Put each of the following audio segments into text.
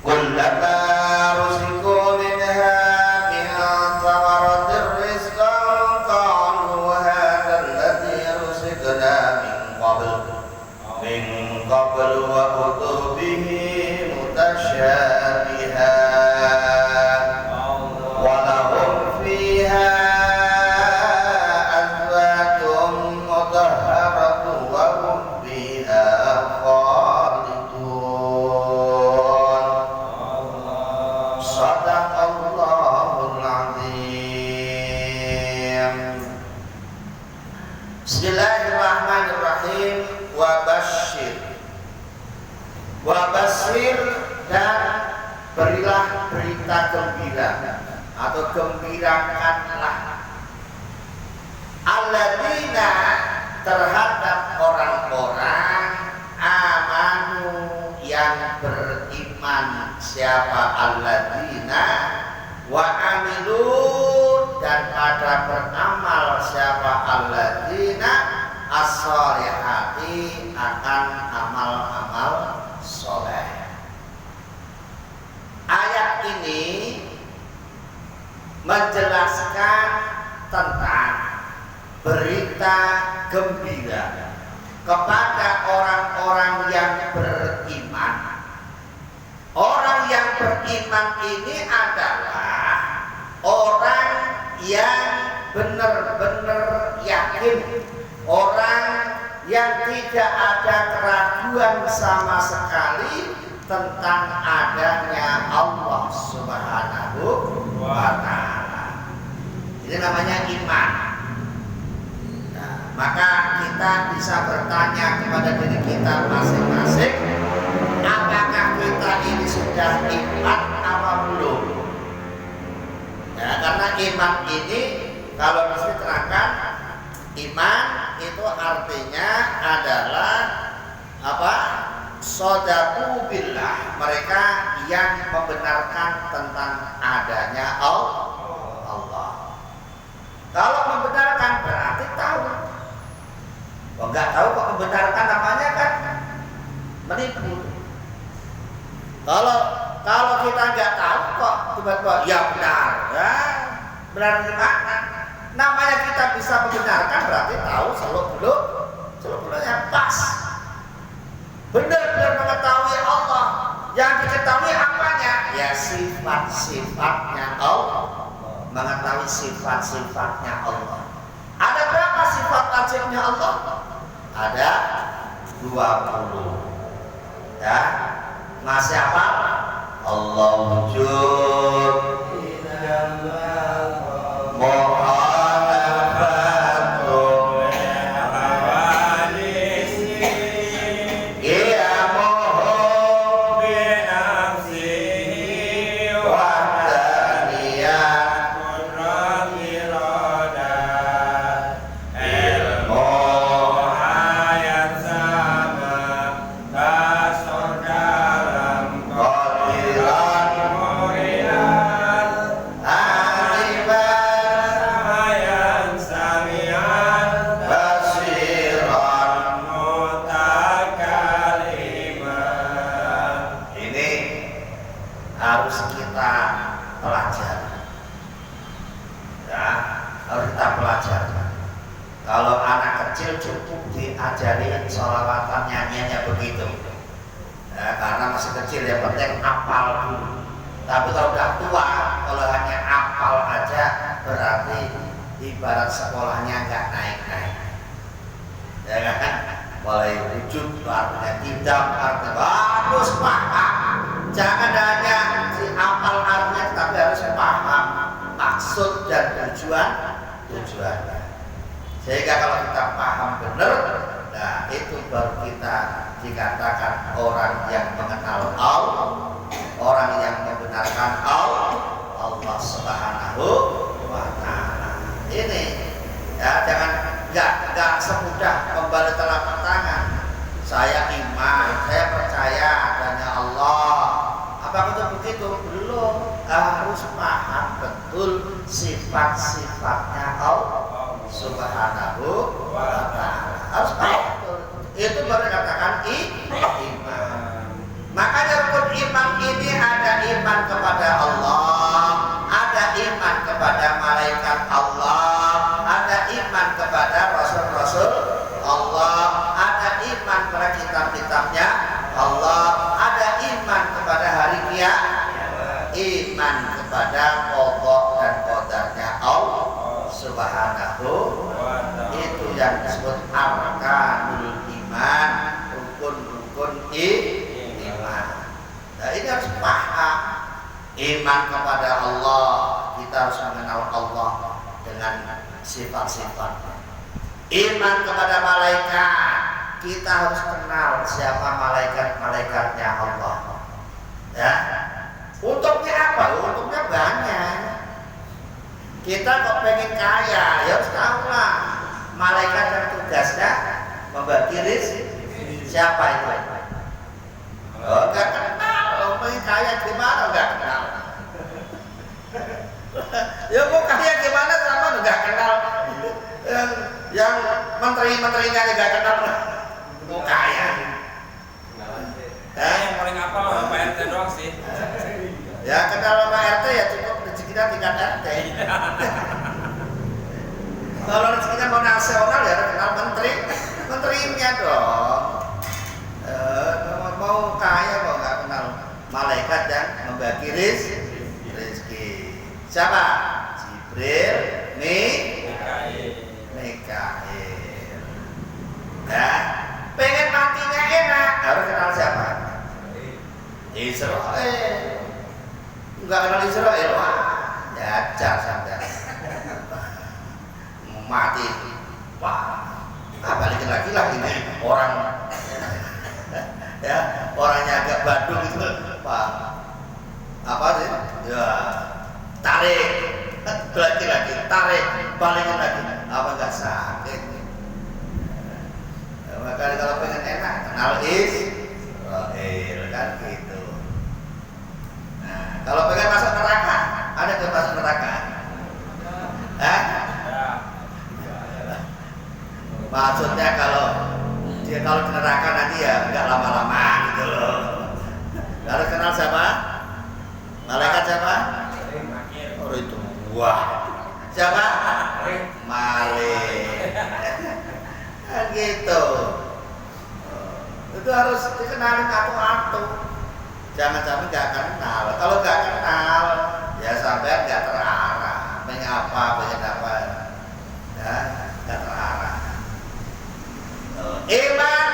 kullama ruziqu minha min thamaratir rizqan qalu hadha alladhi ruziqna min qabl wa utu bihi mutasyabiha wa lahum fiha azwajun mutahharatun wa hum fiha khalidun. Shadaqallahul azim. Bismillahirrahmanirrahim. Wabashir dan berilah berita gembira atau gembirakanlah alladzina terhadap orang-orang amanu yang beriman. Siapa alladzina? Wa amilu dan pada beramal. Siapa alladzina? As-sholihati akan amal-amal soleh. Ayat ini menjelaskan tentang berita gembira kepada orang-orang yang beriman. Orang yang beriman ini adalah orang yang benar-benar yakin, orang yang tidak ada keraguan sama sekali tentang adanya Allah Subhanahu wa ta'ala. Ini namanya iman. Nah, maka kita bisa bertanya kepada diri kita masing-masing, apakah kita ini sudah iman apa belum? Ya, karena iman ini kalau bisa diterangkan, iman itu artinya adalah apa? Shadaku billah, mereka yang membenarkan tentang adanya Allah. Kalau membenarkan berarti tahu. Kalau nggak tahu kok membenarkan, namanya kan menipu. Kalau kita nggak tahu kok tiba-tiba ya benar, ya benar gimana? Namanya kita bisa membenarkan berarti tahu seluk-beluknya pas. Benar-benar mengetahui Allah. Yang diketahui apanya? Ya sifat-sifatnya Allah. Mengetahui sifat-sifatnya Allah. Ada berapa sifat wajibnya Allah? Ada 20. Ya, masih apa? Allah wujud, sholawatan nyanyiannya begitu ya, karena masih kecil yang penting hafal dulu. Tapi kalau udah tua, kalau hanya hafal aja berarti ibarat sekolahnya nggak naik-naik ya kan. Mulai wujud artinya tidak, artinya harus paham, jangan hanya si hafal artinya, tapi harus paham maksud dan tujuannya. Sehingga kalau kita paham benar, nah itu baru kita dikatakan orang yang mengenal Allah, orang yang membenarkan Allah Subhanahu wa ta'ala. Ini ya, jangan nggak semudah membalik telapak tangan. Saya iman, saya percaya adanya Allah. Apakah itu begitu? Belum. Harus paham betul sifat-sifatnya Allah Subhanahu wa ta'ala. Harus paham betul. Itu baru dikatakan iman. Makanya rukun iman ini ada Nah, ini harus paham. Iman kepada Allah, kita harus mengenal Allah dengan sifat-sifat. Iman kepada malaikat, kita harus kenal siapa malaikat-malaikatnya Allah. Ya. Untuknya apa? Untuknya banyak. Kita kok pengen kaya, ya harus tahu lah malaikat yang tugasnya membagi rezeki. Siapa itu? Oh, enggak kenal. Orang pengen kaya gimana enggak kenal? Ya mau kaya gimana sama enggak kenal? Yang menteri-menterinya enggak kenal. Mau kaya. Yang paling apal Pak RT doang sih. Ya kenal sama RT ya cukup rezekinya tingkat RT. Kalau rezekinya mau nasional ya kenal menterinya dong. Mau kaya kok nggak kenal malaikat yang membagi rezeki. Siapa? Jibril, Mikail. Nah, pengen matinya enak harus kenal siapa? Israel. Enggak kenal Israel, wah, jajar sampai mati. Wah, balikin lagi lah ini orang ya, orangnya agak Bandung itu, Pak. Apa sih? Ya, tarik lagi, tarik, balikin lagi. Apa enggak sakit? Maka kalau pengen enak, kenal Israel kan gitu. Nah, kalau pengen masuk neraka, ada ke masuk neraka? Maksudnya kalau dia di neraka nanti ya nggak lama-lama gitu loh. Harus kenal siapa? Malaikat siapa? Oh itu buah. Siapa? Malik. Kan gitu. Itu harus dikenalin atu-atu. Jangan sampai nggak kenal. Kalau nggak kenal, ya sampai nggak terarah. Pengen apa, ya nggak terarah. Iman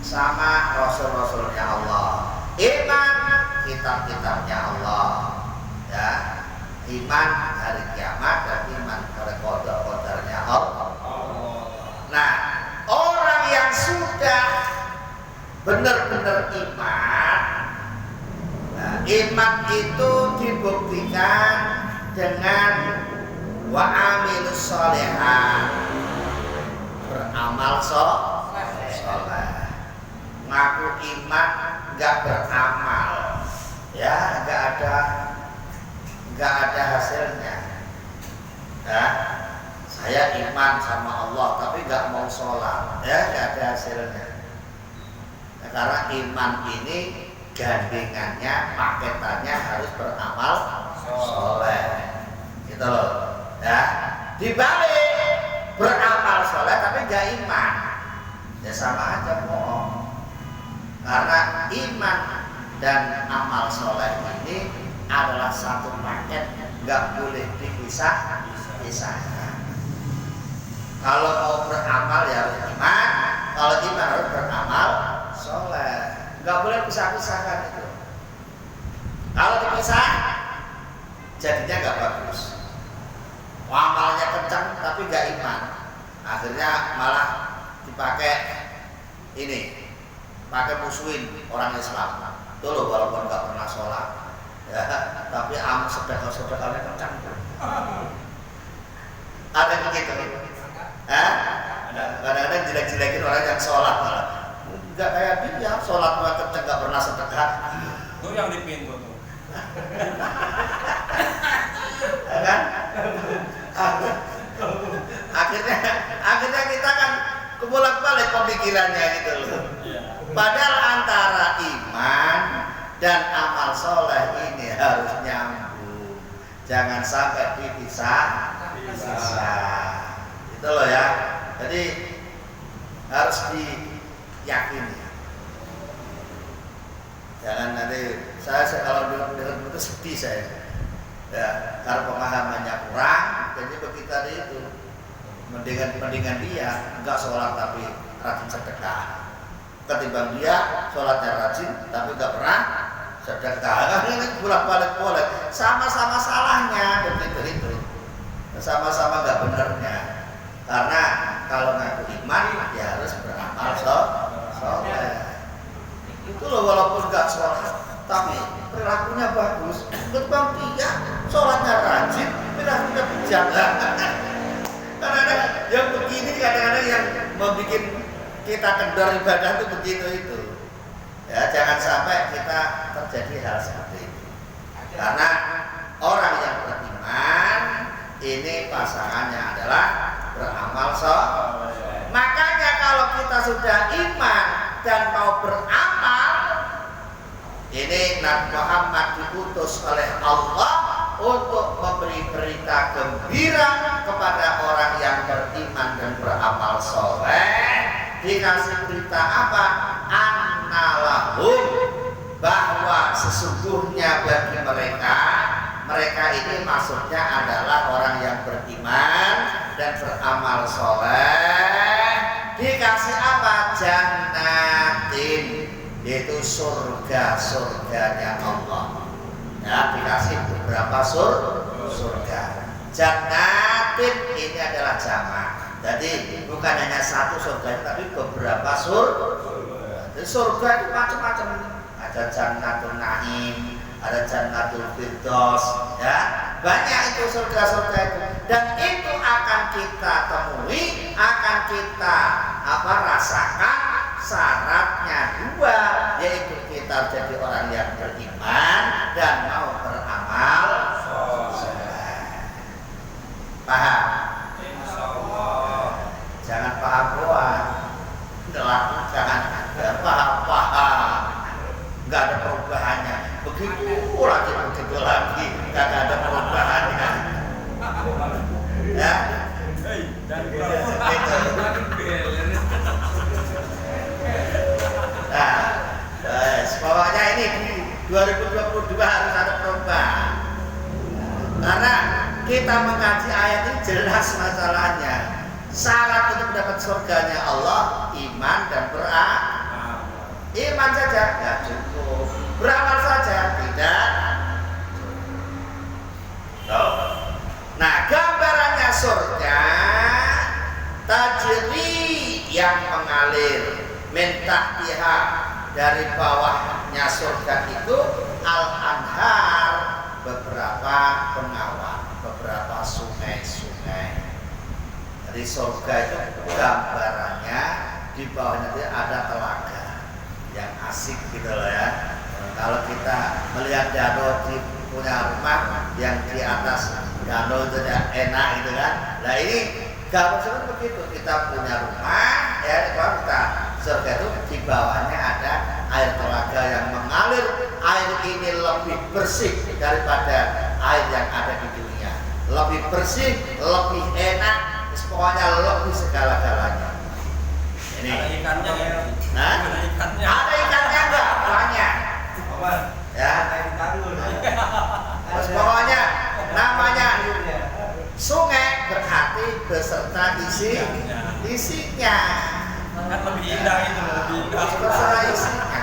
sama Rasul-Rasulnya Allah. Iman kitab-kitabnya Allah. Ya, iman hari kiamat dan iman pada qadar-qadarnya Allah. Nah, orang yang sudah benar-benar iman, nah, iman itu dibuktikan dengan wa amilus sholihat, beramal soleh. Ngaku iman nggak beramal, ya nggak ada hasilnya. Ya, saya iman sama Allah tapi nggak mau sholat, ya nggak ada hasilnya. Nah, karena iman ini gandengannya, paketannya harus beramal soleh, gitu loh. Ya, dibalik beramal soleh tapi nggak iman, ya sama aja bohong. Karena iman dan amal soleh ini adalah satu paket, nggak boleh dipisahkan. Kalau mau beramal ya harus iman, kalau iman harus beramal soleh, nggak boleh pisah-pisahkan itu. Kalau dipisah, jadinya nggak bagus. Amalnya kencang tapi nggak iman, akhirnya malah dipakai ini, pakai musuhin orang Islam. Tuh loh, walaupun nggak pernah sholat, ya, tapi sedekah-sedekahnya kencang. Ada yang begitu, kadang-kadang jelek-jelekin orang yang sholat malah. Nggak kayak dia, sholat nggak kencang, nggak pernah sedekah. Tuh yang di pintu tuh. Kan? Akhirnya kita kan kebolak-balik pemikirannya gitu loh. Padahal antara iman dan amal soleh ini harus nyambung, jangan sampai dipisah. Itu loh ya. Jadi harus diyakini. Jangan nanti saya kalau dengar itu sedih saya. Ya, karena pemahamannya kurang, jadi begitu tadi itu mendingan dia enggak sholat tapi rajin sedekah, ketimbang dia sholatnya rajin tapi enggak pernah sedekah ini bolak-balik sama-sama salahnya begitu itu, sama-sama nggak benernya. Karena kalau ngaku iman ya harus beramal soleh. Itu loh, walaupun nggak sholat tapi perilakunya bagus. Berbang dia sholatnya rajin, perilakunya bijak. Kadang-kadang yang begini, kadang-kadang yang membuat kita kendor ibadah itu begitu itu. Ya, jangan sampai kita terjadi hal seperti itu. Karena orang yang beriman ini pasangannya adalah beramal soleh. Makanya kalau kita sudah iman dan mau beramal, ini Nabi Muhammad diutus oleh Allah untuk memberi berita gembira kepada orang yang beriman dan beramal soleh. Dikasih berita apa? Annalahum, bahwa sesungguhnya bagi mereka ini maksudnya adalah orang yang beriman dan beramal soleh. Dikasih apa? Jannatin, yaitu surga-surganya Allah. Ya, dikasih beberapa surga. Jannatin ini adalah jamak. Jadi bukan hanya satu surga, tapi beberapa surga. Jadi surga itu macam-macam. Ada Jannatul Naim, ada Jannatul Firdaus, ya. Banyak itu surga-surga itu. Dan itu akan kita temui, akan kita rasakan. Syaratnya dua, yaitu kita jadi orang yang beriman dan mau beramal soleh. Paham? Jangan paham doang, dilakukan. Paham, nggak ada perubahannya. Begitu lagi, nggak ada perubahannya. Ya, itu. Nah, pokoknya ini di 2022 harus ada perubahan. Karena kita mengkaji ayat ini jelas masalahnya. Syarat untuk mendapat surganya Allah iman dan beramal. Iman saja nggak cukup, beramal saja tidak cukup. Nah, gambarannya surga tajri yang mengalir min tahtiha, dari bawahnya surga itu al-anhar, beberapa pengawal, beberapa sungai-sungai. Jadi surga itu gambarannya di bawahnya itu ada telaga yang asik gitu loh ya. Kalau kita melihat danau di punya rumah yang di atas danau itu enak gitu kan. Nah ini gambar begitu, kita punya rumah ya, kalau kita surga itu di bawahnya ada air telaga yang mengalir. Air ini lebih bersih daripada air yang ada di dunia, lebih bersih, lebih enak. Pokoknya lebih segala-galanya. Ini ada ikannya ya? Nah, ada ikannya. Ada ikannya enggak? Banyak. Ya. Terus pokoknya namanya sungai berarti beserta isinya. Kan lebih indah itu, lebih indah. Beserta isinya.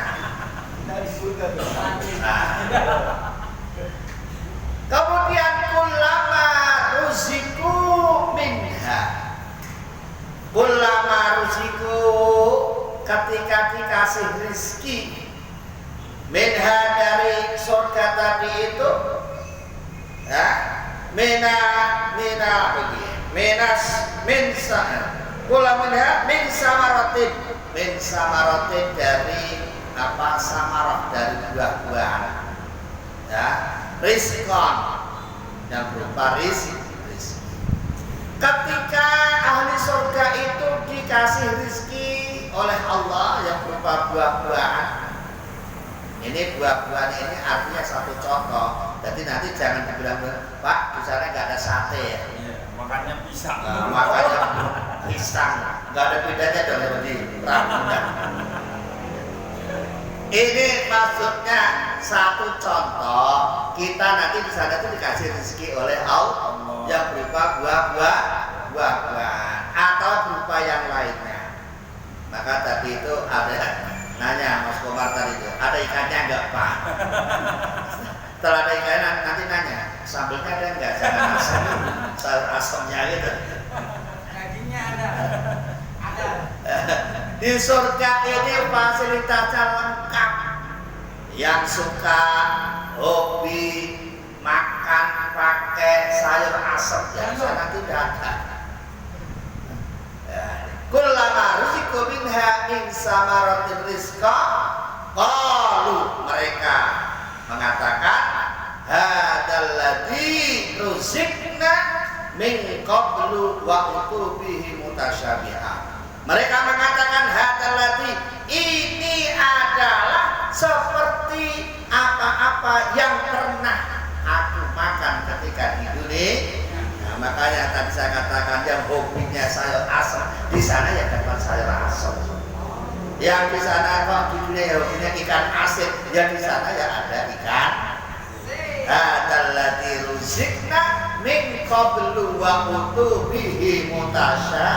Nah. Kemudian kullama ruziku minha, kullama ruziku, ketika dikasih rizki, minha dari surga tadi itu, ya, min samarotin, dari apa? Samarot, dari buah-buahan, ya. Rizkon yang berupa rizki. Ketika ahli surga itu dikasih rizki oleh Allah yang berupa buah-buahan, ini buah-buahan ini artinya satu contoh. Jadi nanti jangan dibilang, Pak, di sana nggak ada sate ya. Iya, makannya pisang. Nah, makanya pisang, nggak ada bedanya dong seperti Ragunan. Ini maksudnya satu contoh, kita nanti di sana itu dikasih rezeki oleh Allah yang berupa buah-buahan atau berupa yang lainnya. Maka tadi itu ada Nanya Mas Komar tadi itu, ada ikannya enggak Pak? Setelah ada ikannya nanti nanya, sambelnya ada enggak? Jangan asam, sayur asamnya gitu. Dagingnya ada. Ada. Di surga ini fasilitasnya lengkap. Yang suka hobi makan pakai sayur asam yang sana tidak ada. Kullama rizqu minha min samaratir rizqa qalu, mereka mengatakan hadzal ladzi ruziqna min qablu wa utubihi mutasyabiha. Mereka mengatakan hadzal ladzi, ini adalah seperti apa-apa yang pernah aku makan ketika di dunia. Nah, makanya tadi saya katakan yang hobinya sayur asam di sana ya dapat sayur asam. Yang di sana kok di dunia ya hobinya ikan asin, ya di sana ya ada ikan. Hadzal ruziqna min qablu wa utubihi mutasya.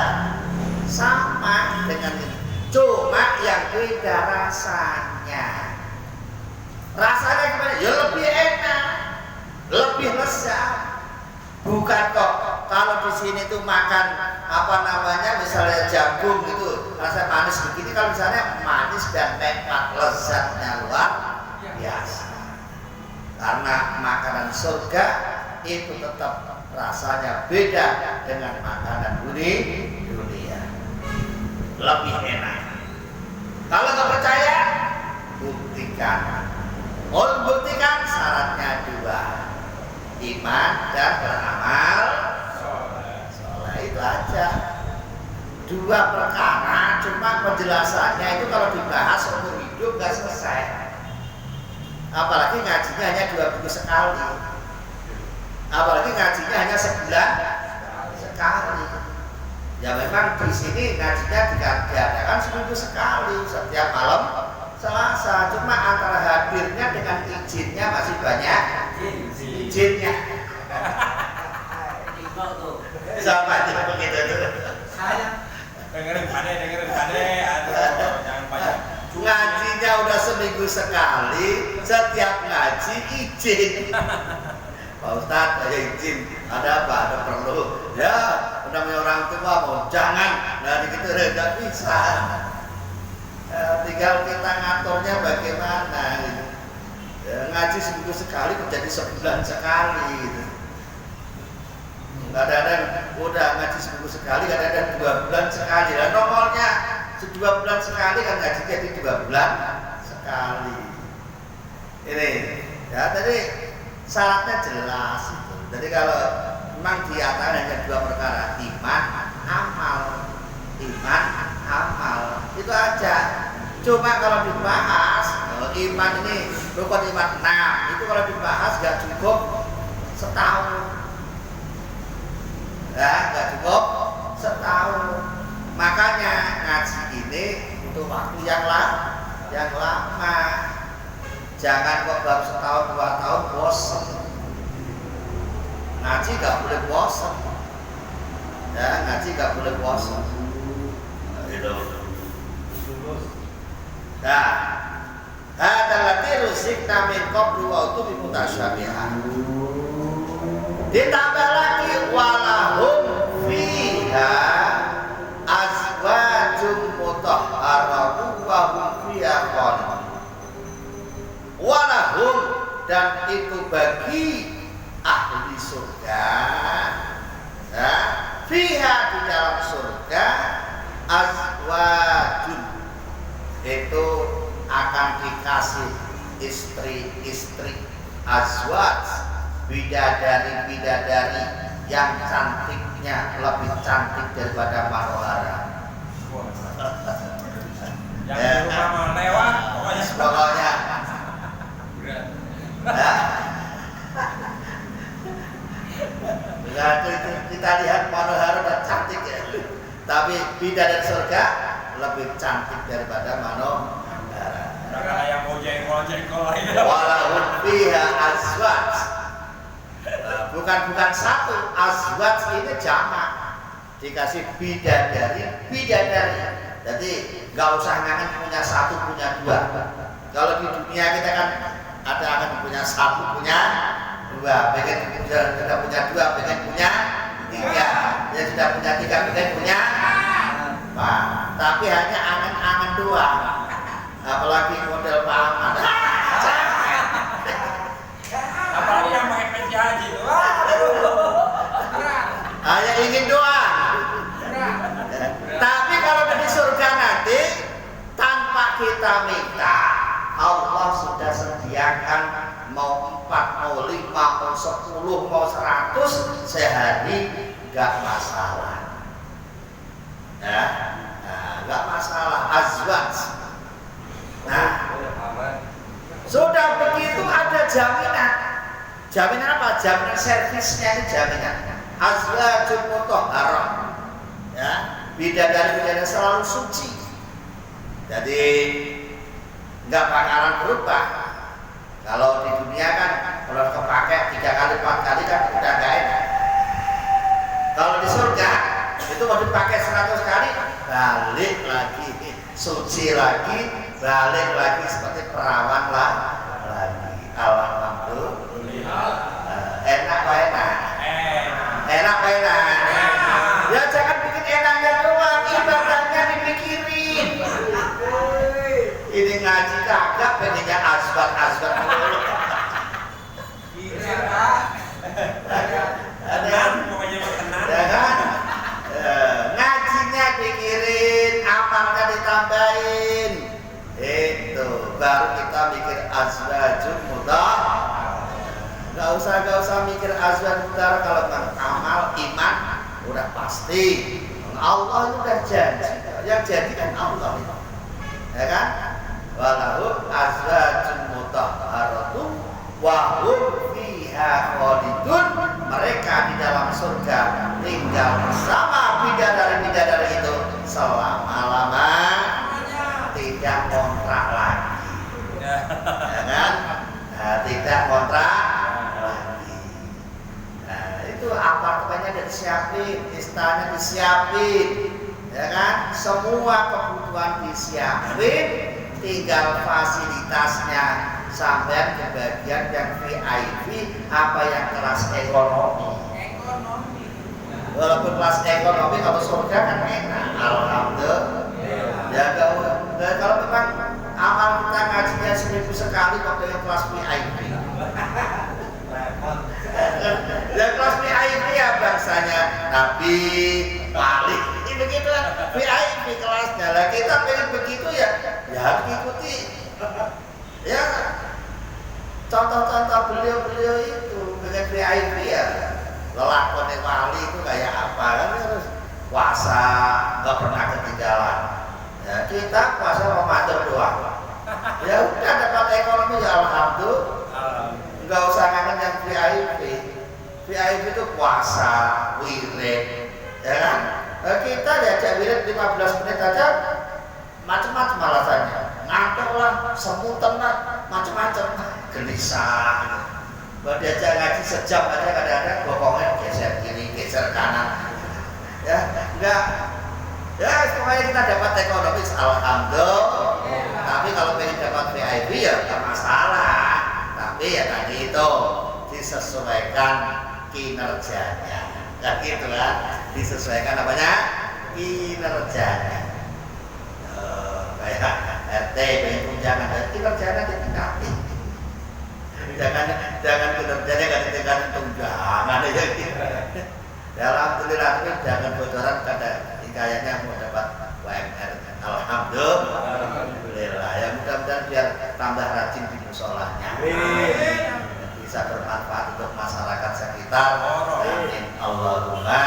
Sama dengan ini, cuma yang beda rasanya. Rasanya gimana? Ya lebih enak, lebih lezat. Bukan kok kalau di sini tuh makan apa namanya misalnya jagung gitu rasa manis begini, kalau misalnya manis dan nikmat lezatnya luar biasa. Karena makanan surga itu tetap rasanya beda dengan makanan dunia, lebih enak. Kalau nggak percaya, buktikan. Buktikan syaratnya 2. Iman dan beramal soleh, itu aja. 2 perkara, cuma penjelasannya itu kalau dibahas untuk hidup nggak selesai. Apalagi ngajinya hanya 2 minggu sekali. Apalagi ngajinya hanya sebulan sekali. Ya memang di sini ngajinya diadakan seminggu sekali setiap malam Selasa. Cuma antara hadirnya dengan izinnya masih banyak izinnya. Siapa itu begitu tuh? Saya dengerin pade, aduh jangan banyak. Ngajinya udah seminggu sekali, setiap ngaji izin. Pak Ustadz, saya izin. Ada apa? Ada perlu? Ya, namanya orang tua mau jangan. Nah, gitu nggak bisa. Tinggal kita ngaturnya bagaimana. Gitu. Ya, ngaji seminggu sekali menjadi sebulan sekali. Gitu. Kadang-kadang udah ngaji seminggu sekali, kadang-kadang 2 bulan sekali. Lah normalnya 2 bulan sekali kan ngaji jadi 2 bulan sekali. Ini, ya tadi syaratnya jelas itu. Jadi kalau memang diantara hanya 2 perkara, iman, amal, itu aja. Cuma kalau dibahas, iman ini rukun iman 6, itu kalau dibahas gak cukup setahun. Ya, nggak cukup setahun. Makanya ngaji ini untuk waktu yang lama. Jangan kok baru setahun 2 tahun bosan. Ngaji nggak boleh bosan. Ya, ngaji nggak boleh bosan. Nah, hadzal ladzi ruziqna min qablu wa utubi mutasyabihan. Ditambah lagi walahum fiha azwajum mutahharatun wa hum fiha khalidun. Walahum, dan itu bagi ahli surga, ya, fiha di dalam surga azwajun, itu akan dikasih istri-istri, azwaj, bidadari-bidadari yang cantiknya lebih cantik daripada manohara. Yang di rumah lewat, Pokoknya. Nah, kita lihat manohara dan cantik ya. Tapi bidadari surga lebih cantik daripada manohara. Karena yang mau jengkol lagi. Walahum fiha azwaj. Bukan azwaj ini jamak, dikasih bidadari. Jadi nggak usah ngangen punya satu punya dua. Kalau di dunia kita kan ada akan punya satu punya dua, pengen sudah punya dua, pengen punya tiga, ya sudah punya tiga, pengen punya empat. Tapi hanya angan-angan doang. Apalagi model Pak Ahmad. Apalagi yang pakai peci haji itu. Hanya ingin doang. Tapi kalau di surga nanti tanpa kita minta, Allah sudah sediakan mau 4, mau 5, mau 10, mau 100 sehari nggak masalah. Ya, nggak masalah. Azwaj. Nah, sudah begitu ada jaminan. Jaminan apa? Jaminan servisnya ini jaminan. Azwajun mutahharah. Ya, bidadari selalu suci. Jadi nggak bakalan berubah. Kalau di dunia kan kalau kepake 3 kali 4 kali kan udah nggak enak. Kalau di surga itu mau dipakai 100 kali balik lagi suci lagi, balik lagi seperti perawan lah lagi. Alhamdulillah. Enak pak enak. Enak pak enak. Ya jangan bikin enaknya doang, ibadahnya dipikirin. Ini ngaji kagak, pengennya asbat dulu. Iya Pak. Tenang, pokoknya tenang. Ya kan? Ngajinya pikirin, amalnya ditambahin. Itu baru kita mikir azwajun mutahharah. Gak usah mikir azwajun mutahharah kalau amal iman udah pasti. Allah itu udah janji. Yang jadi kan Allah itu. Ya kan? Walahu azwajun mutahharatun wa hum fiha khalidun. Mereka di dalam surga tinggal bersama bidadari-bidadari itu selama-lamanya, tidak kontrak lagi. Ya kan? Nah, tidak kontrak lagi. Nah, itu apartemennya udah disiapin, istana disiapin, ya kan? Semua kebutuhan disiapin, tinggal fasilitasnya sampai ke bagian yang VIP apa yang kelas ekonomi. Walaupun kelas ekonomi kalau surga kan enak, alhamdulillah. Ya kalau memang amal kita ngajinya 1000 sekali kok dengan kelas VIP. Ya kelas VIP ya bangsanya Nabi, wali, ini begitu kan VIP kelasnya. Lah kita pengen begitu ya harus ikuti. Ya contoh-contoh beliau itu dengan VIP ya lelakonnya wali itu kayak apa kan harus puasa nggak pernah ketinggalan. Ya kita puasa Ramadan doang. Ya udah dapat ekonomi ya alhamdulillah. Nggak usah ngangen yang VIP. VIP itu puasa, wirid, ya kan? Nah, kita diajak wirid 15 menit aja macam-macam alasannya. Ngantuk lah, semutan lah, macam-macam, gelisah. Kalau diajak ngaji sejam aja kadang-kadang bokongnya geser kiri, geser kanan. Ya, enggak. Ya, semuanya kita dapat ekonomi, alhamdulillah. Tapi kalau pengen dapat VIP ya enggak masalah. Tapi ya tadi itu disesuaikan kinerjanya. Ya gitu kan, disesuaikan apanya? Kinerjanya. Kayak RT pengen tunjangan, kinerjanya ditingkatin. Jangan kinerjanya nggak ditingkatin tunjangan aja gitu. Ya alhamdulillah, tapi jangan bocoran kayaknya mau dapat UMR. Alhamdulillah. Ya mudah-mudahan biar tambah rajin di musolahnya. Bisa bermanfaat untuk masyarakat sekitar. Amin. Allahumma.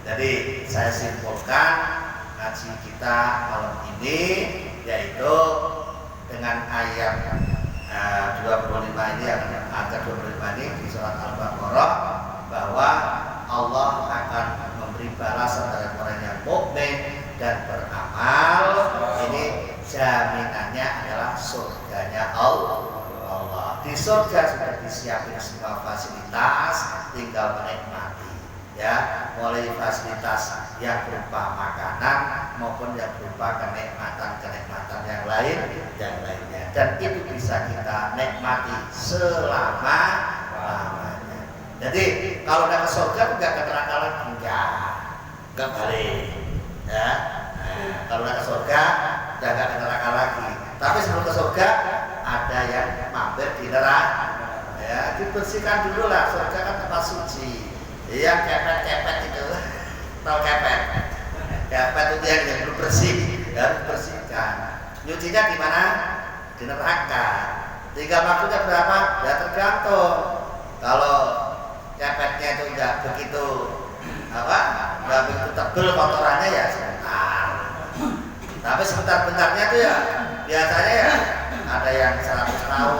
Jadi saya simpulkan ngaji kita malam ini yaitu dengan ayat 25 ini yang angka 25 ini di surat Al-Baqarah bahwa Allah akan memberi balasan dari orang yang mukmin dan beramal. Ini jaminannya adalah surganya Allah. Di surga sudah disiapin semua fasilitas, tinggal menikmati. Ya, mulai fasilitas yang berupa makanan, maupun yang berupa kenikmatan yang lainnya, dan itu bisa kita nikmati selama-lamanya. Jadi kalau udah ke surga enggak ke neraka lagi, enggak balik ya. Nah, kalau udah ke surga udah enggak ke neraka lagi. Tapi sebelum ke surga ada yang mampir di neraka ya, dibersihkan dulu lah. Surga kan tempat suci. Yang kepet-kepet itu, tahu kepet? Kepet itu yang belum bersih, harus bersihkan. Nyucinya di mana? Di neraka. Tinggal waktunya berapa? Ya tergantung. Kalau kepetnya itu enggak begitu enggak begitu tebel kotorannya ya sebentar. Tapi sebentar-bentarnya itu ya biasanya ya ada yang 100 tahun,